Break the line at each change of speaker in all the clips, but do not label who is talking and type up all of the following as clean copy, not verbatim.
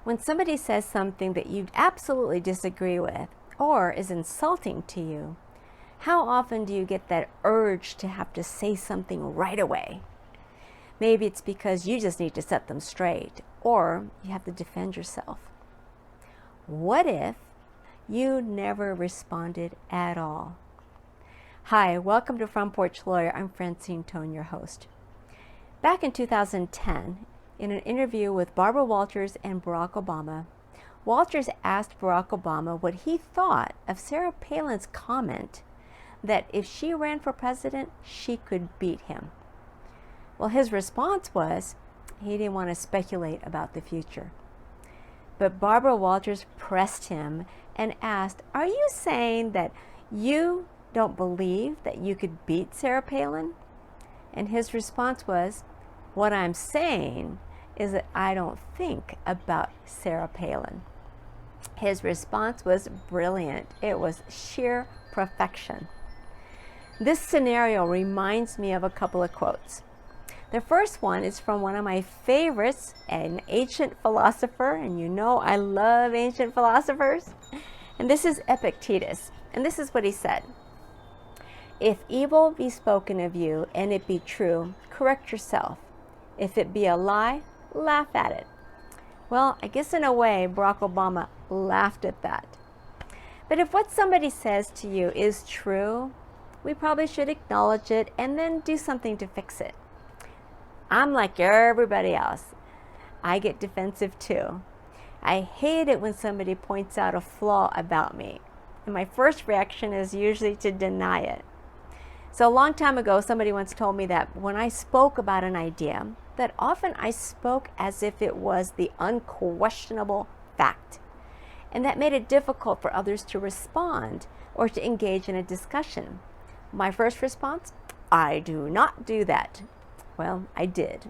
When somebody says something that you absolutely disagree with or is insulting to you, how often do you get that urge to have to say something right away? Maybe it's because you just need to set them straight, or you have to defend yourself. What if you never responded at all? Hi, welcome to From Porch Lawyer. I'm Francine, your host. Back in 2010, in an interview with Barbara Walters and Barack Obama, Walters asked Barack Obama what he thought of Sarah Palin's comment that if she ran for president, she could beat him. Well, his response was he didn't want to speculate about the future. But Barbara Walters pressed him and asked, "Are you saying that you don't believe that you could beat Sarah Palin?" And his response was, "What I'm saying is that I don't think about Sarah Palin." His response was brilliant. It was sheer perfection. This scenario reminds me of a couple of quotes. The first one is from one of my favorites, an ancient philosopher, and you know I love ancient philosophers. And this is Epictetus, and this is what he said: "If evil be spoken of you, and it be true, correct yourself. If it be a lie, laugh at it." Well, I guess in a way, Barack Obama laughed at that. But if what somebody says to you is true, we probably should acknowledge it and then do something to fix it. I'm like everybody else. I get defensive too. I hate it when somebody points out a flaw about me, and my first reaction is usually to deny it. So a long time ago, somebody once told me that when I spoke about an idea, that often I spoke as if it was the unquestionable fact. And that made it difficult for others to respond or to engage in a discussion. My first response: I do not do that. Well, I did.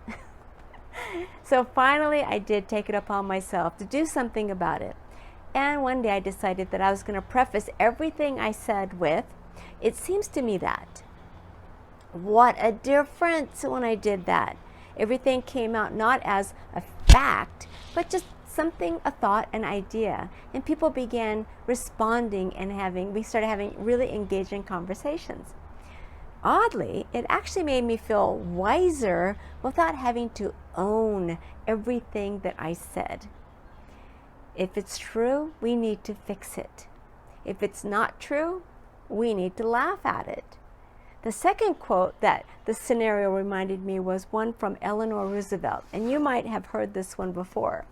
So finally, I did take it upon myself to do something about it. And one day I decided that I was going to preface everything I said with, "It seems to me that." What a difference when I did that. Everything came out not as a fact, but just something, a thought, an idea. And people began responding and we started having really engaging conversations. Oddly, it actually made me feel wiser without having to own everything that I said. If it's true, we need to fix it. If it's not true, we need to laugh at it. The second quote that the scenario reminded me was one from Eleanor Roosevelt, and you might have heard this one before.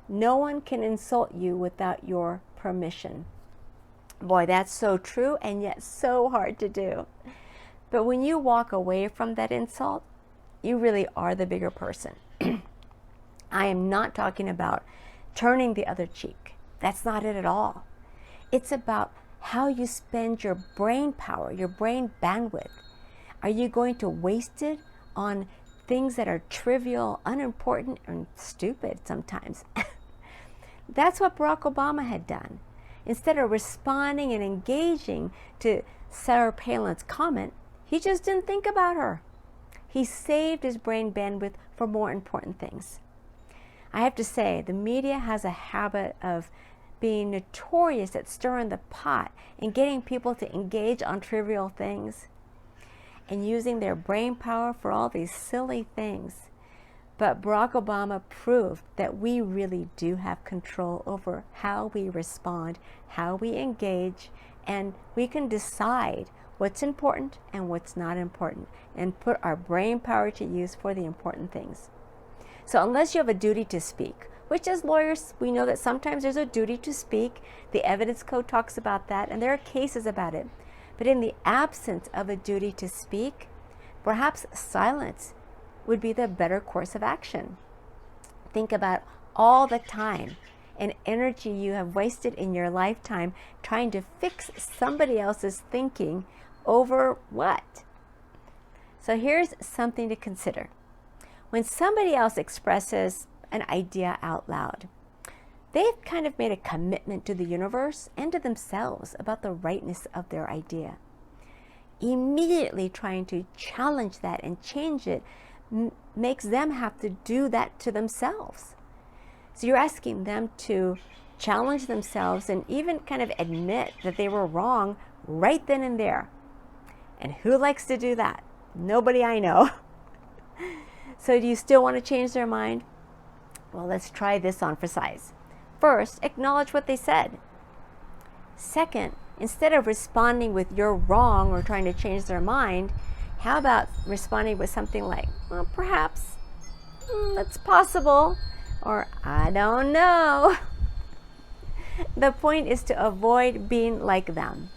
"No one can insult you without your permission." Boy, that's so true and yet so hard to do. But when you walk away from that insult, you really are the bigger person. I am not talking about turning the other cheek. That's not it at all. It's about how you spend your brain power, your brain bandwidth. Are you going to waste it on things that are trivial, unimportant, and stupid sometimes? That's what Barack Obama had done. Instead of responding and engaging to Sarah Palin's comment, he just didn't think about her. He saved his brain bandwidth for more important things. I have to say, the media has a habit of being notorious at stirring the pot and getting people to engage on trivial things and using their brain power for all these silly things. But Barack Obama proved that we really do have control over how we respond, how we engage, and we can decide what's important and what's not important and put our brain power to use for the important things. So unless you have a duty to speak, which as lawyers, we know that sometimes there's a duty to speak. The evidence code talks about that, and there are cases about it. But in the absence of a duty to speak, perhaps silence would be the better course of action. Think about all the time and energy you have wasted in your lifetime trying to fix somebody else's thinking over what? So here's something to consider. When somebody else expresses an idea out loud, they've kind of made a commitment to the universe and to themselves about the rightness of their idea. Immediately trying to challenge that and change it makes them have to do that to themselves. So you're asking them to challenge themselves and even kind of admit that they were wrong right then and there. And who likes to do that? Nobody I know. So do you still want to change their mind? Well, let's try this on for size. First, acknowledge what they said. Second, instead of responding with "you're wrong" or trying to change their mind, how about responding with something like, "well, perhaps, that's possible," or "I don't know." The point is to avoid being like them,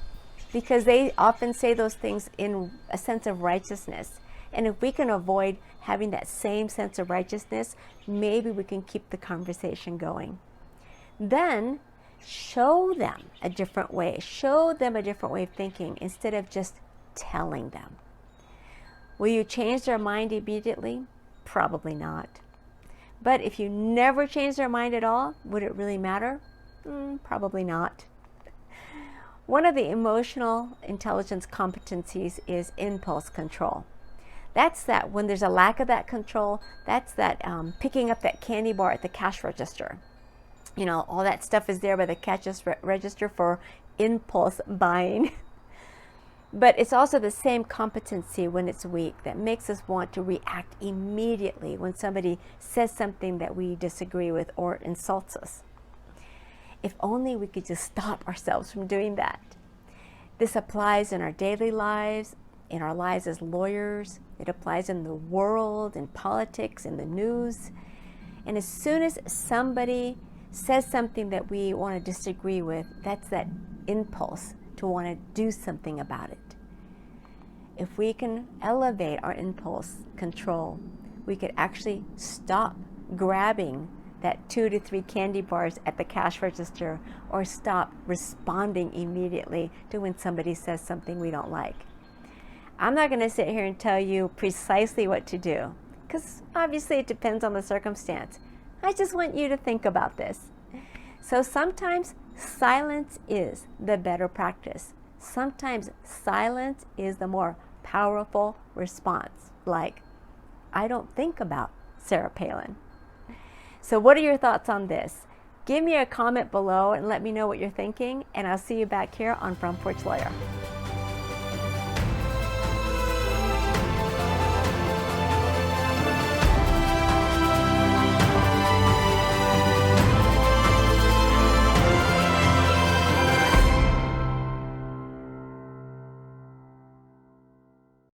because they often say those things in a sense of righteousness. And if we can avoid having that same sense of righteousness, maybe we can keep the conversation going. Then show them a different way. Show them a different way of thinking instead of just telling them. Will you change their mind immediately? Probably not. But if you never change their mind at all, would it really matter? Probably not. One of the emotional intelligence competencies is impulse control. That's that when there's a lack of that control, that's that picking up that candy bar at the cash register. You know, all that stuff is there by the cash register for impulse buying. But it's also the same competency when it's weak that makes us want to react immediately when somebody says something that we disagree with or insults us. If only we could just stop ourselves from doing that. This applies in our daily lives, in our lives as lawyers. It applies in the world, in politics, in the news. And as soon as somebody says something that we want to disagree with, that's that impulse to want to do something about it. If we can elevate our impulse control, we could actually stop grabbing that 2 to 3 candy bars at the cash register, or stop responding immediately to when somebody says something we don't like. I'm not going to sit here and tell you precisely what to do, because obviously it depends on the circumstance. I just want you to think about this. So sometimes silence is the better practice. Sometimes silence is the more powerful response, like, "I don't think about Sarah Palin." So what are your thoughts on this? Give me a comment below and let me know what you're thinking, and I'll see you back here on From Porch Lawyer.